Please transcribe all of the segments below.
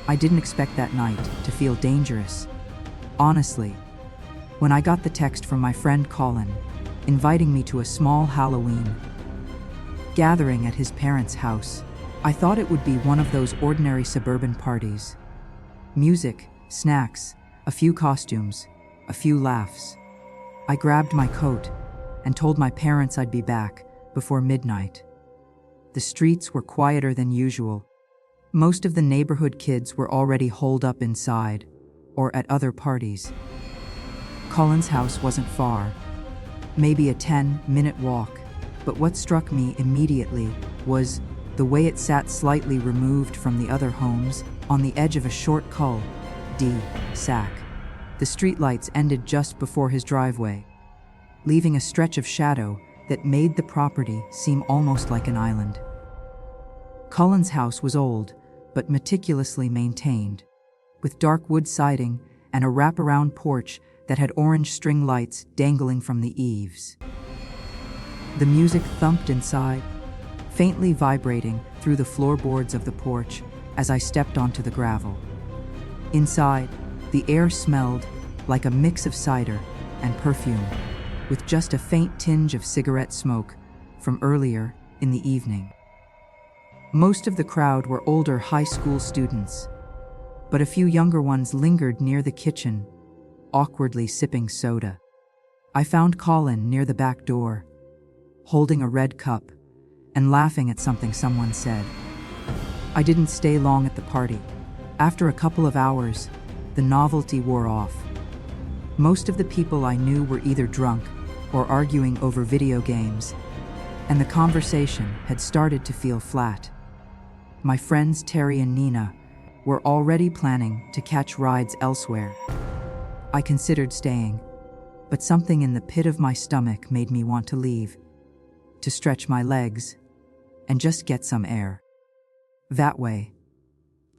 I didn't expect that night to feel dangerous. Honestly, when I got the text from my friend Colin, inviting me to a small Halloween gathering at his parents' house, I thought it would be one of those ordinary suburban parties. Music, snacks, a few costumes, a few laughs. I grabbed my coat and told my parents I'd be back before midnight. The streets were quieter than usual. Most of the neighborhood kids were already holed up inside or at other parties. Colin's house wasn't far, maybe a 10-minute walk, but what struck me immediately was the way it sat slightly removed from the other homes on the edge of a short cul-de-sac. The streetlights ended just before his driveway, leaving a stretch of shadow that made the property seem almost like an island. Colin's house was old, but meticulously maintained, with dark wood siding and a wraparound porch that had orange string lights dangling from the eaves. The music thumped inside, faintly vibrating through the floorboards of the porch as I stepped onto the gravel. Inside, the air smelled like a mix of cider and perfume, with just a faint tinge of cigarette smoke from earlier in the evening. Most of the crowd were older high school students, but a few younger ones lingered near the kitchen, awkwardly sipping soda. I found Colin near the back door, holding a red cup and laughing at something someone said. I didn't stay long at the party. After a couple of hours, the novelty wore off. Most of the people I knew were either drunk or arguing over video games, and the conversation had started to feel flat. My friends Terry and Nina were already planning to catch rides elsewhere. I considered staying, but something in the pit of my stomach made me want to leave, to stretch my legs and just get some air. That way,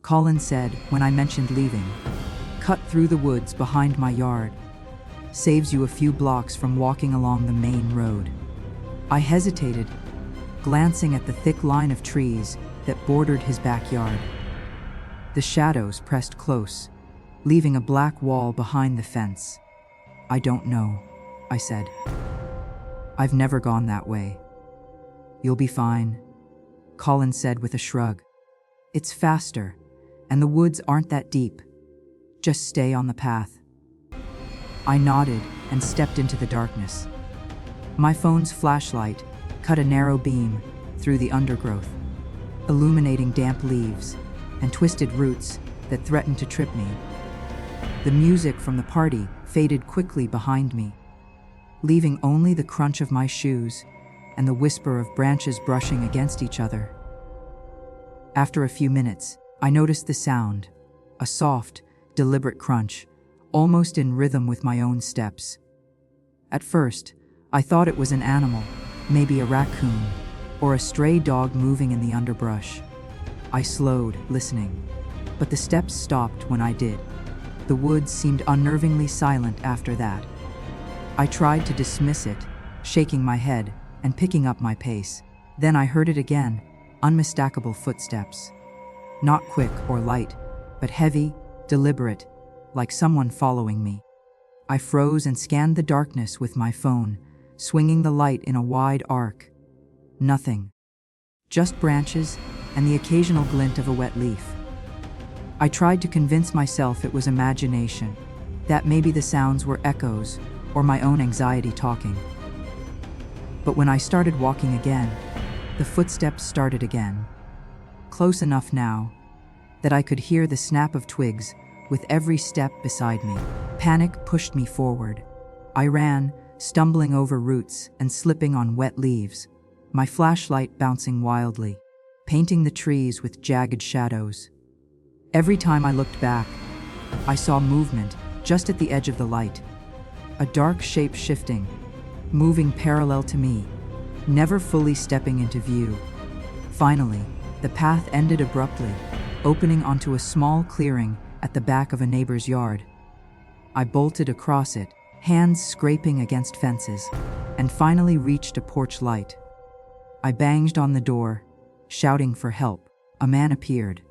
Colin said when I mentioned leaving, cut through the woods behind my yard. Saves you a few blocks from walking along the main road. I hesitated, glancing at the thick line of trees that bordered his backyard. The shadows pressed close, leaving a black wall behind the fence. I don't know, I said. I've never gone that way. You'll be fine, Colin said with a shrug. It's faster, and the woods aren't that deep. Just stay on the path. I nodded and stepped into the darkness. My phone's flashlight cut a narrow beam through the undergrowth, illuminating damp leaves and twisted roots that threatened to trip me. The music from the party faded quickly behind me, leaving only the crunch of my shoes and the whisper of branches brushing against each other. After a few minutes, I noticed the sound, a soft, deliberate crunch, almost in rhythm with my own steps. At first, I thought it was an animal, maybe a raccoon, or a stray dog moving in the underbrush. I slowed, listening, but the steps stopped when I did. The woods seemed unnervingly silent after that. I tried to dismiss it, shaking my head and picking up my pace. Then I heard it again, unmistakable footsteps. Not quick or light, but heavy, deliberate, like someone following me. I froze and scanned the darkness with my phone, swinging the light in a wide arc. Nothing. Just branches and the occasional glint of a wet leaf. I tried to convince myself it was imagination, that maybe the sounds were echoes or my own anxiety talking. But when I started walking again, the footsteps started again. Close enough now that I could hear the snap of twigs with every step beside me. Panic pushed me forward. I ran, stumbling over roots and slipping on wet leaves, my flashlight bouncing wildly, painting the trees with jagged shadows. Every time I looked back, I saw movement just at the edge of the light, a dark shape shifting, moving parallel to me, never fully stepping into view. Finally, the path ended abruptly, opening onto a small clearing at the back of a neighbor's yard. I bolted across it, hands scraping against fences, and finally reached a porch light. I banged on the door, shouting for help. A man appeared,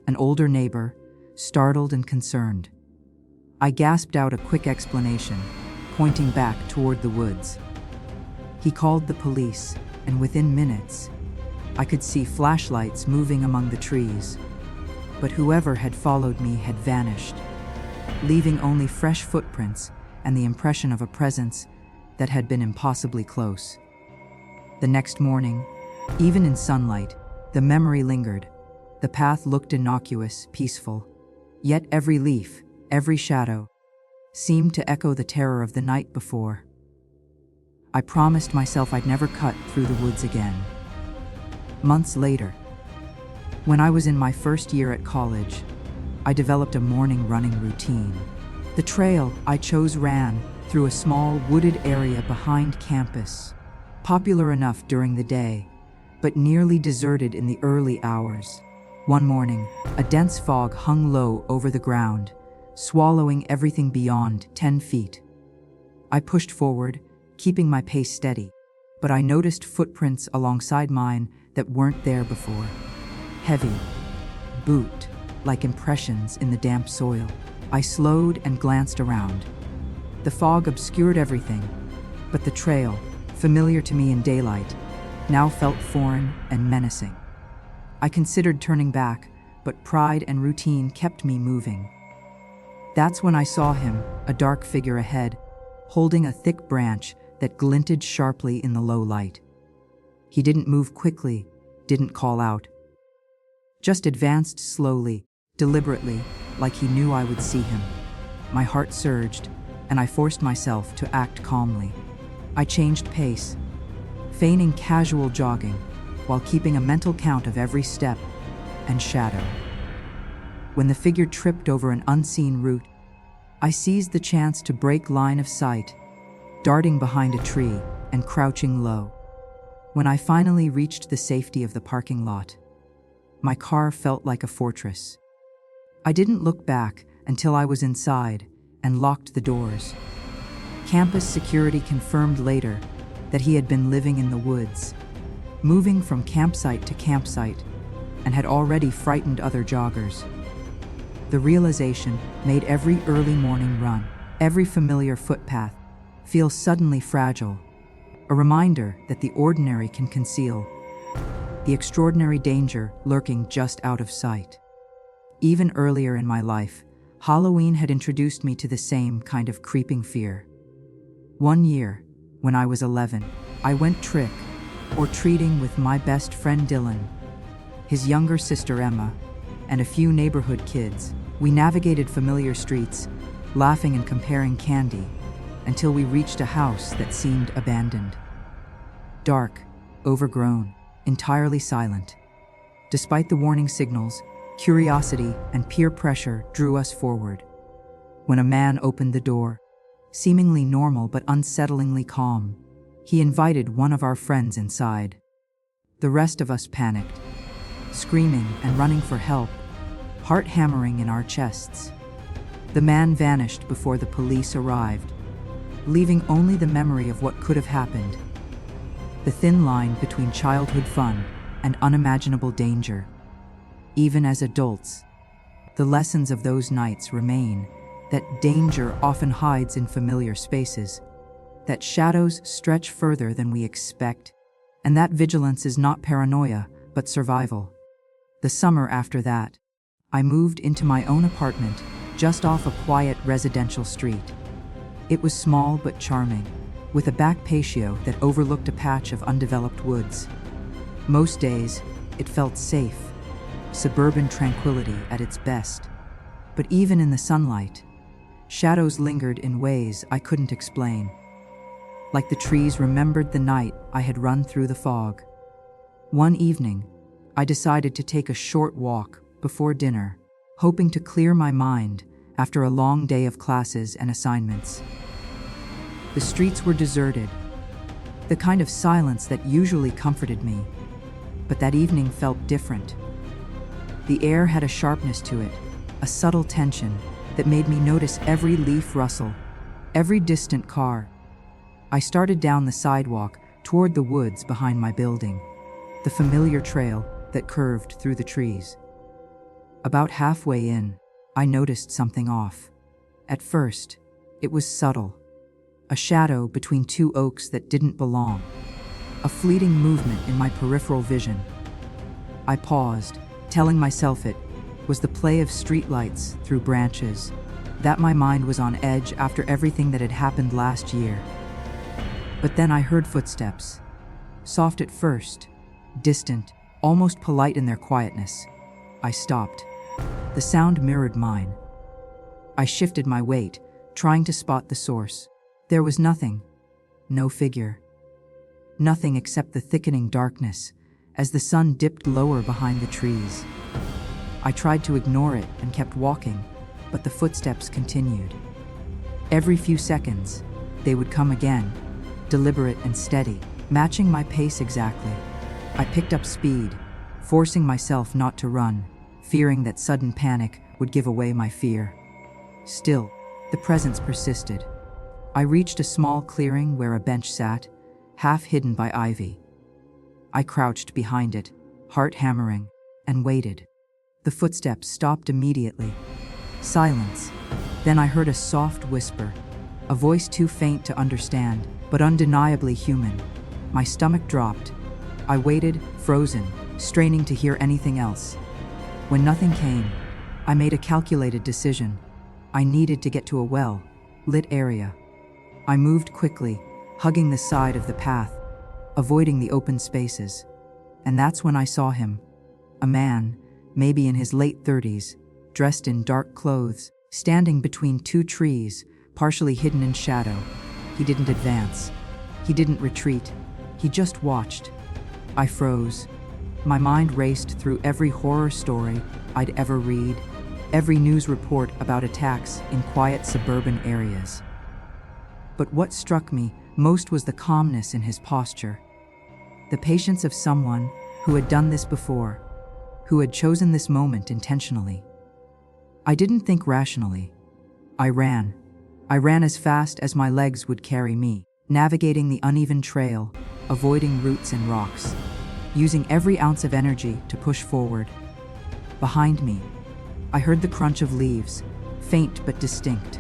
an older neighbor, startled and concerned. I gasped out a quick explanation, pointing back toward the woods. He called the police, and within minutes, I could see flashlights moving among the trees. But whoever had followed me had vanished, leaving only fresh footprints and the impression of a presence that had been impossibly close. The next morning, even in sunlight, the memory lingered. The path looked innocuous, peaceful. Yet every leaf, every shadow, seemed to echo the terror of the night before. I promised myself I'd never cut through the woods again. Months later, when I was in my first year at college, I developed a morning running routine. The trail I chose ran through a small wooded area behind campus, popular enough during the day, but nearly deserted in the early hours. One morning, a dense fog hung low over the ground, swallowing everything beyond 10 feet. I pushed forward, keeping my pace steady, but I noticed footprints alongside mine that weren't there before. Heavy, boot-like impressions in the damp soil. I slowed and glanced around. The fog obscured everything, but the trail, familiar to me in daylight, now felt foreign and menacing. I considered turning back, but pride and routine kept me moving. That's when I saw him, a dark figure ahead, holding a thick branch that glinted sharply in the low light. He didn't move quickly, didn't call out. Just advanced slowly, deliberately, like he knew I would see him. My heart surged, and I forced myself to act calmly. I changed pace, feigning casual jogging, while keeping a mental count of every step and shadow. When the figure tripped over an unseen root, I seized the chance to break line of sight, darting behind a tree and crouching low. When I finally reached the safety of the parking lot, my car felt like a fortress. I didn't look back until I was inside and locked the doors. Campus security confirmed later that he had been living in the woods, moving from campsite to campsite, and had already frightened other joggers. The realization made every early morning run, every familiar footpath, feel suddenly fragile, a reminder that the ordinary can conceal the extraordinary danger lurking just out of sight. Even earlier in my life, Halloween had introduced me to the same kind of creeping fear. One year, when I was 11, I went trick or treating with my best friend Dylan, his younger sister Emma, and a few neighborhood kids. We navigated familiar streets, laughing and comparing candy, until we reached a house that seemed abandoned. Dark, overgrown, entirely silent. Despite the warning signals, curiosity and peer pressure drew us forward. When a man opened the door, seemingly normal but unsettlingly calm, he invited one of our friends inside. The rest of us panicked, screaming and running for help, heart hammering in our chests. The man vanished before the police arrived, leaving only the memory of what could have happened. The thin line between childhood fun and unimaginable danger. Even as adults, the lessons of those nights remain that danger often hides in familiar spaces, that shadows stretch further than we expect, and that vigilance is not paranoia, but survival. The summer after that, I moved into my own apartment just off a quiet residential street. It was small but charming, with a back patio that overlooked a patch of undeveloped woods. Most days, it felt safe, suburban tranquility at its best. But even in the sunlight, shadows lingered in ways I couldn't explain. Like the trees remembered the night I had run through the fog. One evening, I decided to take a short walk before dinner, hoping to clear my mind after a long day of classes and assignments. The streets were deserted, the kind of silence that usually comforted me, but that evening felt different. The air had a sharpness to it, a subtle tension that made me notice every leaf rustle, every distant car. I started down the sidewalk toward the woods behind my building, the familiar trail that curved through the trees. About halfway in, I noticed something off. At first, it was subtle. A shadow between two oaks that didn't belong. A fleeting movement in my peripheral vision. I paused, telling myself it was the play of streetlights through branches, that my mind was on edge after everything that had happened last year. But then I heard footsteps. Soft at first, distant, almost polite in their quietness. I stopped. The sound mirrored mine. I shifted my weight, trying to spot the source. There was nothing. No figure. Nothing except the thickening darkness as the sun dipped lower behind the trees. I tried to ignore it and kept walking, but the footsteps continued. Every few seconds, they would come again, deliberate and steady, matching my pace exactly. I picked up speed, forcing myself not to run, fearing that sudden panic would give away my fear. Still, the presence persisted. I reached a small clearing where a bench sat, half hidden by ivy. I crouched behind it, heart hammering, and waited. The footsteps stopped immediately. Silence. Then I heard a soft whisper, a voice too faint to understand, but undeniably human. My stomach dropped. I waited, frozen, straining to hear anything else. When nothing came, I made a calculated decision. I needed to get to a well-lit area. I moved quickly, hugging the side of the path, avoiding the open spaces. And that's when I saw him. A man, maybe in his late 30s, dressed in dark clothes, standing between two trees, partially hidden in shadow. He didn't advance. He didn't retreat. He just watched. I froze. My mind raced through every horror story I'd ever read, every news report about attacks in quiet suburban areas. But what struck me most was the calmness in his posture. The patience of someone who had done this before, who had chosen this moment intentionally. I didn't think rationally. I ran. I ran as fast as my legs would carry me, navigating the uneven trail, avoiding roots and rocks, using every ounce of energy to push forward. Behind me, I heard the crunch of leaves, faint but distinct.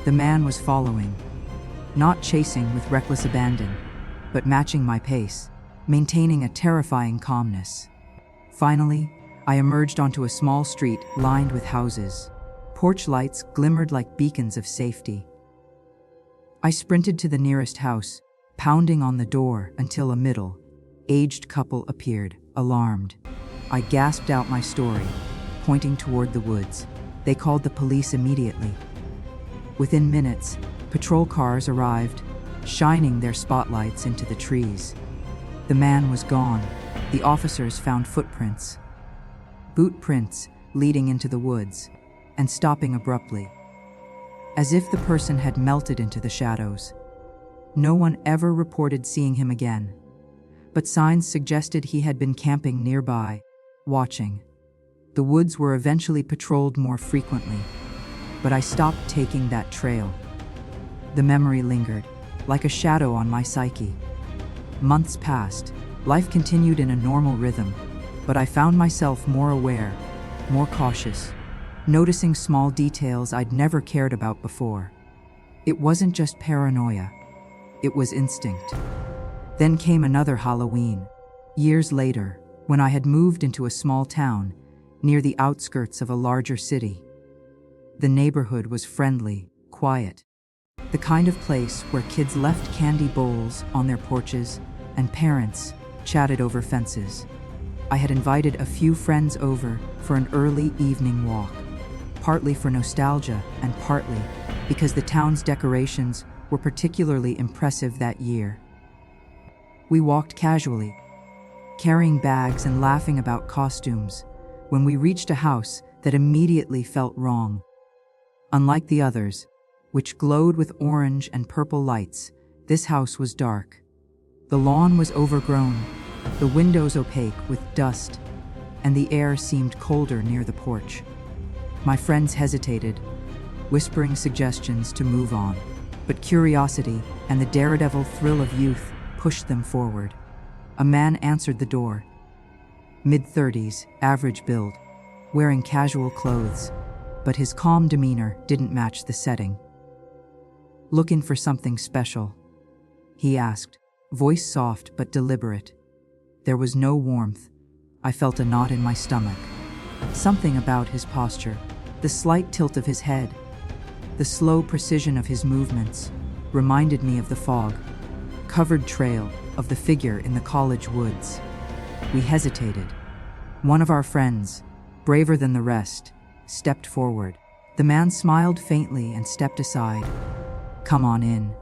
The man was following, not chasing with reckless abandon, but matching my pace, maintaining a terrifying calmness. Finally, I emerged onto a small street lined with houses. Porch lights glimmered like beacons of safety. I sprinted to the nearest house, pounding on the door until a middle-aged couple appeared, alarmed. I gasped out my story, pointing toward the woods. They called the police immediately. Within minutes, patrol cars arrived, shining their spotlights into the trees. The man was gone. The officers found footprints, boot prints leading into the woods, and stopping abruptly, as if the person had melted into the shadows. No one ever reported seeing him again, but signs suggested he had been camping nearby, watching. The woods were eventually patrolled more frequently, but I stopped taking that trail. The memory lingered, like a shadow on my psyche. Months passed. Life continued in a normal rhythm, but I found myself more aware, more cautious, noticing small details I'd never cared about before. It wasn't just paranoia, it was instinct. Then came another Halloween, years later, when I had moved into a small town near the outskirts of a larger city. The neighborhood was friendly, quiet, the kind of place where kids left candy bowls on their porches and parents chatted over fences. I had invited a few friends over for an early evening walk, partly for nostalgia and partly because the town's decorations were particularly impressive that year. We walked casually, carrying bags and laughing about costumes, when we reached a house that immediately felt wrong. Unlike the others, which glowed with orange and purple lights, this house was dark. The lawn was overgrown, the windows opaque with dust, and the air seemed colder near the porch. My friends hesitated, whispering suggestions to move on, but curiosity and the daredevil thrill of youth pushed them forward. A man answered the door, mid-30s, average build, wearing casual clothes. but his calm demeanor didn't match the setting. "Looking for something special?" he asked, voice soft but deliberate. There was no warmth. I felt a knot in my stomach. Something about his posture, the slight tilt of his head, the slow precision of his movements, reminded me of the fog-covered trail of the figure in the college woods. We hesitated. One of our friends, braver than the rest, stepped forward. The man smiled faintly and stepped aside. "Come on in.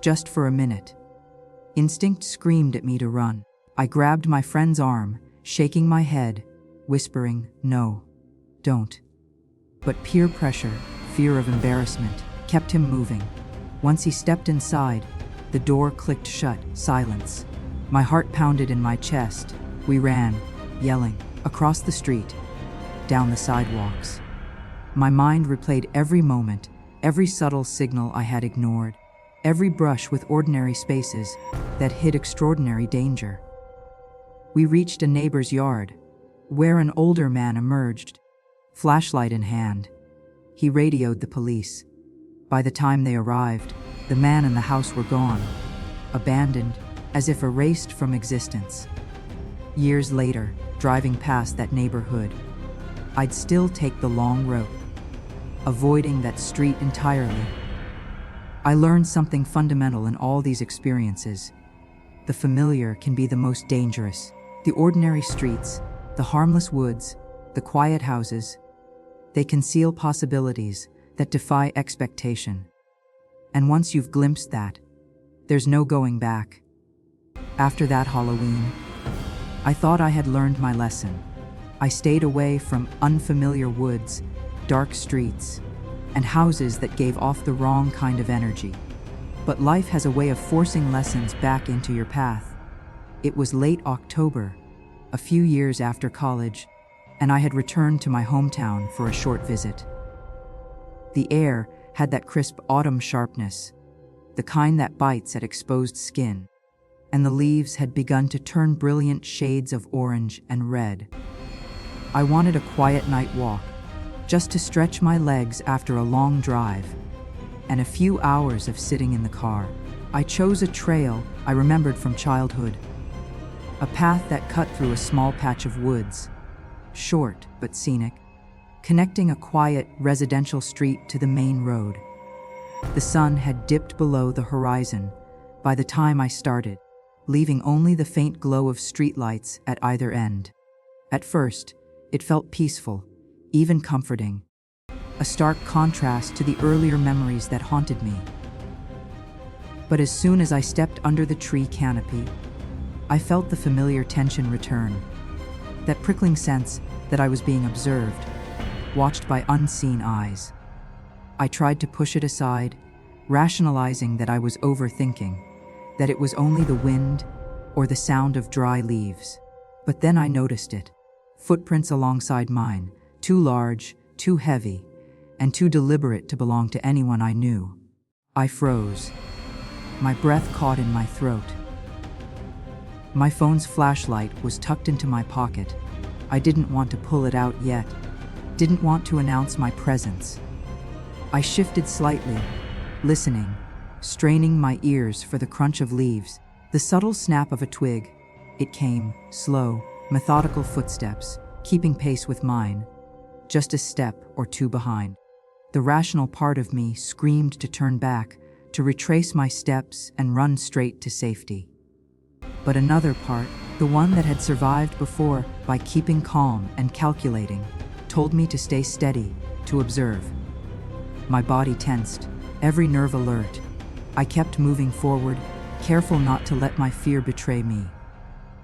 Just for a minute." Instinct screamed at me to run. I grabbed my friend's arm, shaking my head, whispering, "No, don't." But peer pressure, fear of embarrassment, kept him moving. Once he stepped inside, the door clicked shut. Silence. My heart pounded in my chest. We ran, yelling, across the street, down the sidewalks. My mind replayed every moment, every subtle signal I had ignored, every brush with ordinary spaces that hid extraordinary danger. We reached a neighbor's yard, where an older man emerged, flashlight in hand. He radioed the police. By the time they arrived, the man and the house were gone, abandoned, as if erased from existence. Years later, driving past that neighborhood, I'd still take the long road, avoiding that street entirely. I learned something fundamental in all these experiences. The familiar can be the most dangerous. The ordinary streets, the harmless woods, the quiet houses, they conceal possibilities that defy expectation. And once you've glimpsed that, there's no going back. After that Halloween, I thought I had learned my lesson. I stayed away from unfamiliar woods, dark streets, and houses that gave off the wrong kind of energy. But life has a way of forcing lessons back into your path. It was late October, a few years after college, and I had returned to my hometown for a short visit. The air had that crisp autumn sharpness, the kind that bites at exposed skin, and the leaves had begun to turn brilliant shades of orange and red. I wanted a quiet night walk, just to stretch my legs after a long drive, and a few hours of sitting in the car. I chose a trail I remembered from childhood, a path that cut through a small patch of woods, short but scenic, connecting a quiet residential street to the main road. The sun had dipped below the horizon by the time I started, leaving only the faint glow of streetlights at either end. At first, it felt peaceful, even comforting, a stark contrast to the earlier memories that haunted me. But as soon as I stepped under the tree canopy, I felt the familiar tension return, that prickling sense that I was being observed, watched by unseen eyes. I tried to push it aside, rationalizing that I was overthinking, that it was only the wind or the sound of dry leaves. But then I noticed it. Footprints alongside mine, too large, too heavy, and too deliberate to belong to anyone I knew. I froze. My breath caught in my throat. My phone's flashlight was tucked into my pocket. I didn't want to pull it out yet, didn't want to announce my presence. I shifted slightly, listening, straining my ears for the crunch of leaves, the subtle snap of a twig. It came, slow, methodical footsteps, keeping pace with mine, just a step or two behind. The rational part of me screamed to turn back, to retrace my steps and run straight to safety. But another part, the one that had survived before by keeping calm and calculating, told me to stay steady, to observe. My body tensed, every nerve alert. I kept moving forward, careful not to let my fear betray me.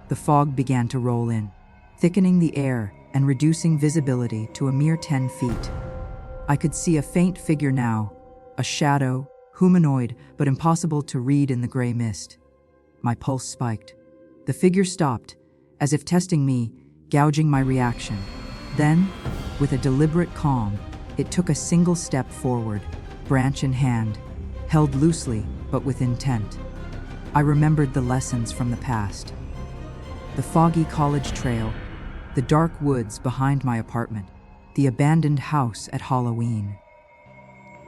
The fog began to roll in, thickening the air and reducing visibility to a mere 10 feet. I could see a faint figure now, a shadow, humanoid, but impossible to read in the gray mist. My pulse spiked. The figure stopped, as if testing me, gouging my reaction. Then, with a deliberate calm, it took a single step forward, branch in hand, held loosely but with intent. I remembered the lessons from the past. The foggy college trail, the dark woods behind my apartment, The abandoned house at Halloween.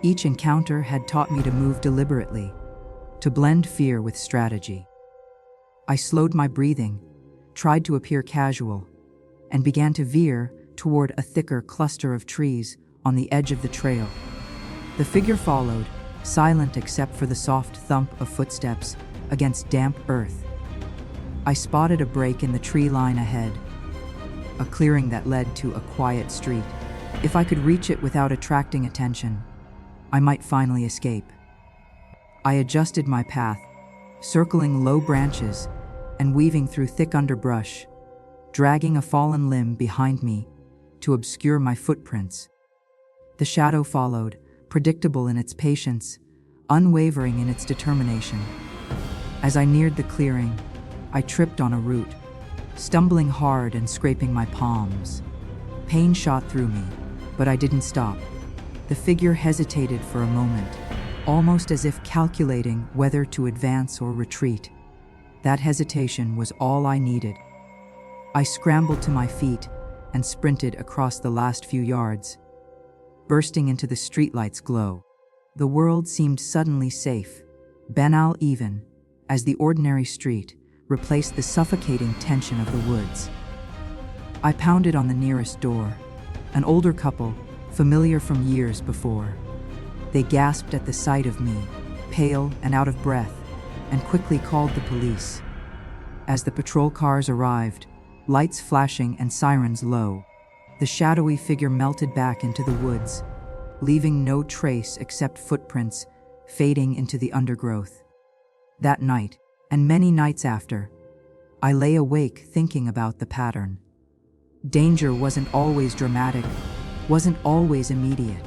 Each encounter had taught me to move deliberately, to blend fear with strategy. I slowed my breathing, tried to appear casual, and began to veer toward a thicker cluster of trees on the edge of the trail. The figure followed, silent except for the soft thump of footsteps against damp earth. I spotted a break in the tree line ahead, a clearing that led to a quiet street. If I could reach it without attracting attention, I might finally escape. I adjusted my path, circling low branches and weaving through thick underbrush, dragging a fallen limb behind me to obscure my footprints. The shadow followed, predictable in its patience, unwavering in its determination. As I neared the clearing, I tripped on a root, stumbling hard and scraping my palms. Pain shot through me, but I didn't stop. The figure hesitated for a moment, almost as if calculating whether to advance or retreat. That hesitation was all I needed. I scrambled to my feet and sprinted across the last few yards, bursting into the streetlight's glow. The world seemed suddenly safe, banal even, as the ordinary street replaced the suffocating tension of the woods. I pounded on the nearest door, an older couple, familiar from years before. They gasped at the sight of me, pale and out of breath, and quickly called the police. As the patrol cars arrived, lights flashing and sirens low, the shadowy figure melted back into the woods, leaving no trace except footprints fading into the undergrowth. That night, and many nights after, I lay awake thinking about the pattern. Danger wasn't always dramatic, wasn't always immediate.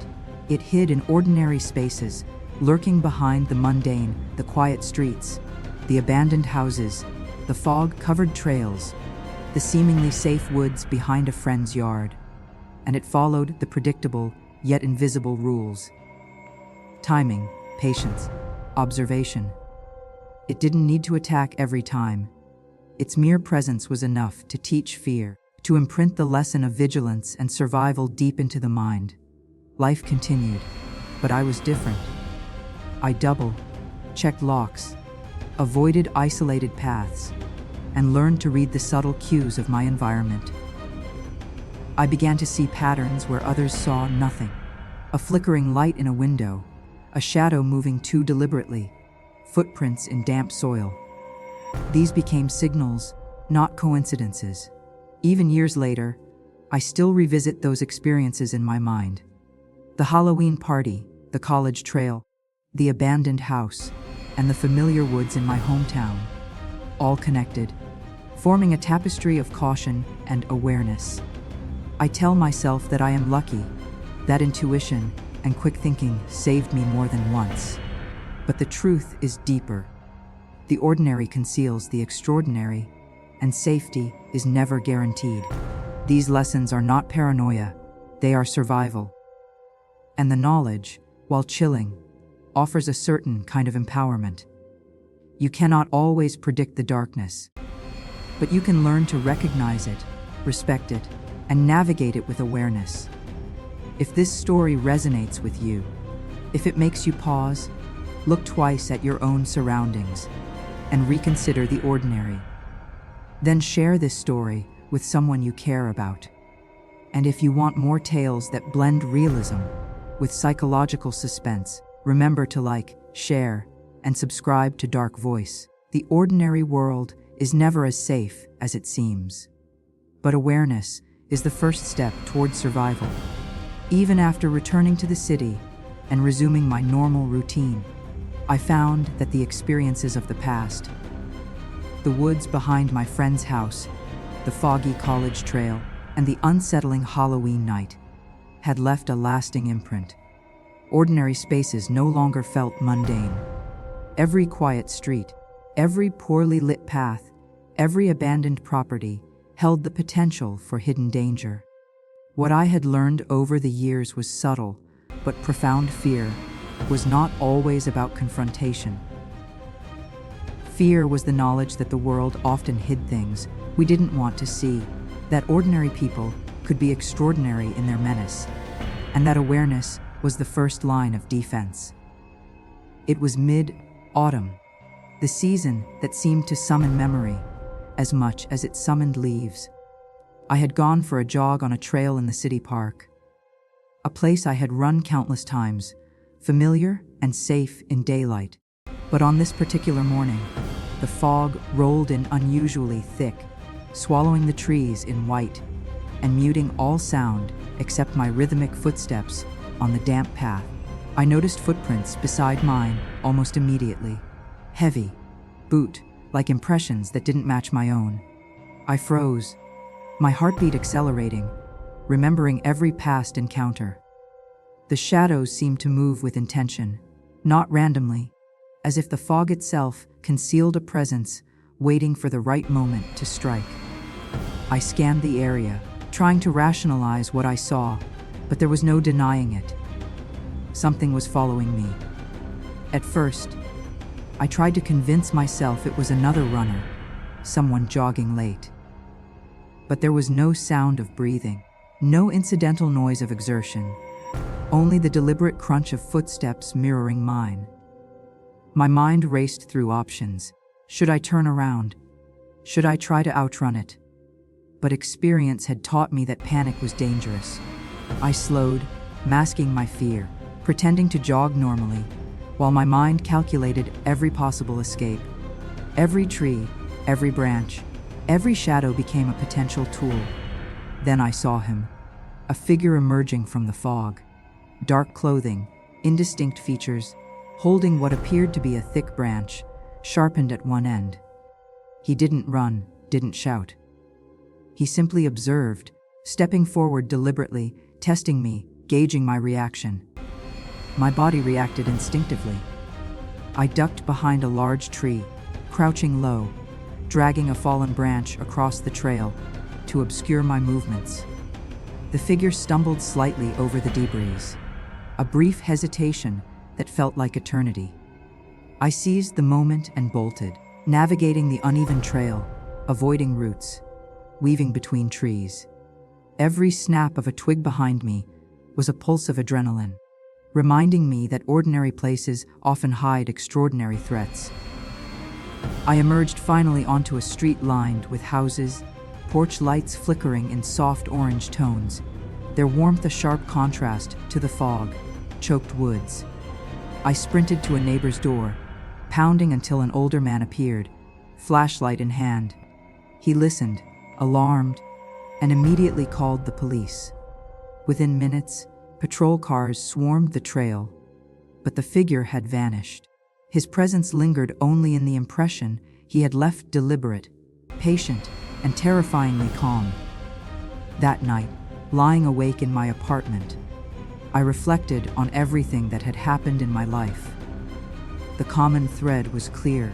It hid in ordinary spaces, lurking behind the mundane, the quiet streets, the abandoned houses, the fog-covered trails, the seemingly safe woods behind a friend's yard. And it followed the predictable, yet invisible rules. Timing, patience, observation. It didn't need to attack every time. Its mere presence was enough to teach fear, to imprint the lesson of vigilance and survival deep into the mind. Life continued, but I was different. I checked locks, avoided isolated paths, and learned to read the subtle cues of my environment. I began to see patterns where others saw nothing. A flickering light in a window, a shadow moving too deliberately, footprints in damp soil. These became signals, not coincidences. Even years later, I still revisit those experiences in my mind. The Halloween party, the college trail, the abandoned house, and the familiar woods in my hometown, all connected, forming a tapestry of caution and awareness. I tell myself that I am lucky, that intuition and quick thinking saved me more than once. But the truth is deeper. The ordinary conceals the extraordinary, and safety is never guaranteed. These lessons are not paranoia, they are survival. And the knowledge, while chilling, offers a certain kind of empowerment. You cannot always predict the darkness, but you can learn to recognize it, respect it, and navigate it with awareness. If this story resonates with you, if it makes you pause, look twice at your own surroundings, and reconsider the ordinary, then share this story with someone you care about. And if you want more tales that blend realism with psychological suspense, remember to like, share, and subscribe to Dark Voice. The ordinary world is never as safe as it seems. But awareness is the first step toward survival. Even after returning to the city and resuming my normal routine, I found that the experiences of the past, the woods behind my friend's house, the foggy college trail, and the unsettling Halloween night, had left a lasting imprint. Ordinary spaces no longer felt mundane. Every quiet street, every poorly lit path, every abandoned property held the potential for hidden danger. What I had learned over the years was subtle, but profound. Fear was not always about confrontation. Fear was the knowledge that the world often hid things we didn't want to see, that ordinary people could be extraordinary in their menace, and that awareness was the first line of defense. It was mid-autumn, the season that seemed to summon memory as much as it summoned leaves. I had gone for a jog on a trail in the city park, a place I had run countless times, familiar and safe in daylight. But on this particular morning, the fog rolled in unusually thick, swallowing the trees in white and muting all sound except my rhythmic footsteps on the damp path. I noticed footprints beside mine almost immediately. Heavy, boot-like impressions that didn't match my own. I froze, my heartbeat accelerating, remembering every past encounter. The shadows seemed to move with intention, not randomly, as if the fog itself concealed a presence waiting for the right moment to strike. I scanned the area, trying to rationalize what I saw, but there was no denying it. Something was following me. At first, I tried to convince myself it was another runner, someone jogging late. But there was no sound of breathing, no incidental noise of exertion, only the deliberate crunch of footsteps mirroring mine. My mind raced through options. Should I turn around? Should I try to outrun it? But experience had taught me that panic was dangerous. I slowed, masking my fear, pretending to jog normally, while my mind calculated every possible escape. Every tree, every branch, every shadow became a potential tool. Then I saw him, a figure emerging from the fog. Dark clothing, indistinct features, holding what appeared to be a thick branch, sharpened at one end. He didn't run, didn't shout. He simply observed, stepping forward deliberately, testing me, gauging my reaction. My body reacted instinctively. I ducked behind a large tree, crouching low, dragging a fallen branch across the trail to obscure my movements. The figure stumbled slightly over the debris, a brief hesitation that felt like eternity. I seized the moment and bolted, navigating the uneven trail, avoiding roots, weaving between trees. Every snap of a twig behind me was a pulse of adrenaline, reminding me that ordinary places often hide extraordinary threats. I emerged finally onto a street lined with houses, porch lights flickering in soft orange tones, their warmth a sharp contrast to the fog, choked woods. I sprinted to a neighbor's door, pounding until an older man appeared, flashlight in hand. He listened, alarmed, and immediately called the police. Within minutes, patrol cars swarmed the trail, but the figure had vanished. His presence lingered only in the impression he had left deliberate, patient, and terrifyingly calm. That night, lying awake in my apartment, I reflected on everything that had happened in my life. The common thread was clear.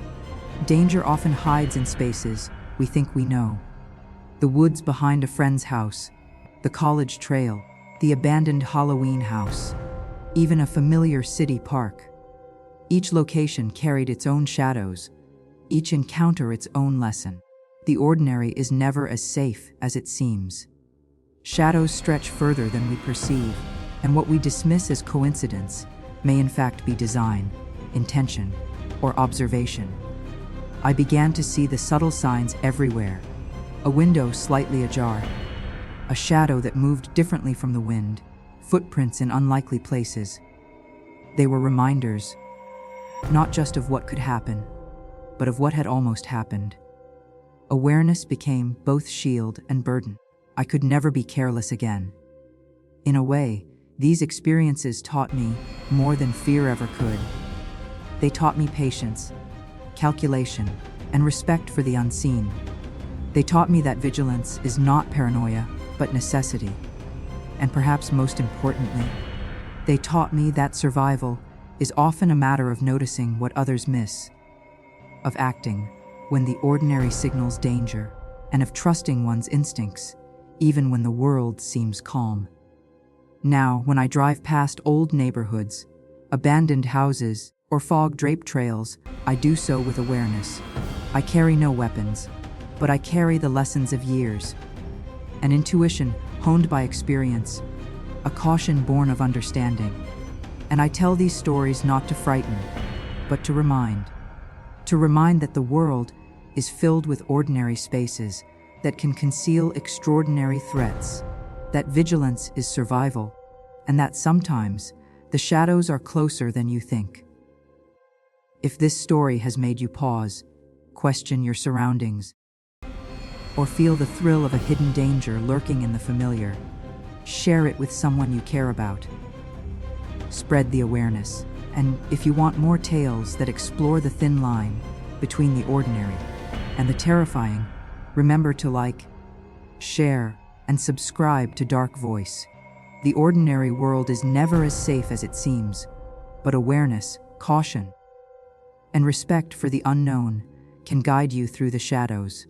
Danger often hides in spaces we think we know. The woods behind a friend's house, the college trail, the abandoned Halloween house, even a familiar city park. Each location carried its own shadows, each encounter its own lesson. The ordinary is never as safe as it seems. Shadows stretch further than we perceive, and what we dismiss as coincidence may in fact be design, intention, or observation. I began to see the subtle signs everywhere. A window slightly ajar, a shadow that moved differently from the wind, footprints in unlikely places. They were reminders, not just of what could happen, but of what had almost happened. Awareness became both shield and burden. I could never be careless again. In a way, these experiences taught me more than fear ever could. They taught me patience, calculation, and respect for the unseen. They taught me that vigilance is not paranoia, but necessity. And perhaps most importantly, they taught me that survival is often a matter of noticing what others miss, of acting when the ordinary signals danger, and of trusting one's instincts, even when the world seems calm. Now, when I drive past old neighborhoods, abandoned houses, or fog-draped trails, I do so with awareness. I carry no weapons, but I carry the lessons of years. An intuition honed by experience, a caution born of understanding. And I tell these stories not to frighten, but to remind. To remind that the world is filled with ordinary spaces that can conceal extraordinary threats, that vigilance is survival, and that sometimes the shadows are closer than you think. If this story has made you pause, question your surroundings, or feel the thrill of a hidden danger lurking in the familiar, share it with someone you care about. Spread the awareness, and if you want more tales that explore the thin line between the ordinary and the terrifying, remember to like, share, and subscribe to Dark Voice. The ordinary world is never as safe as it seems, but awareness, caution, and respect for the unknown can guide you through the shadows.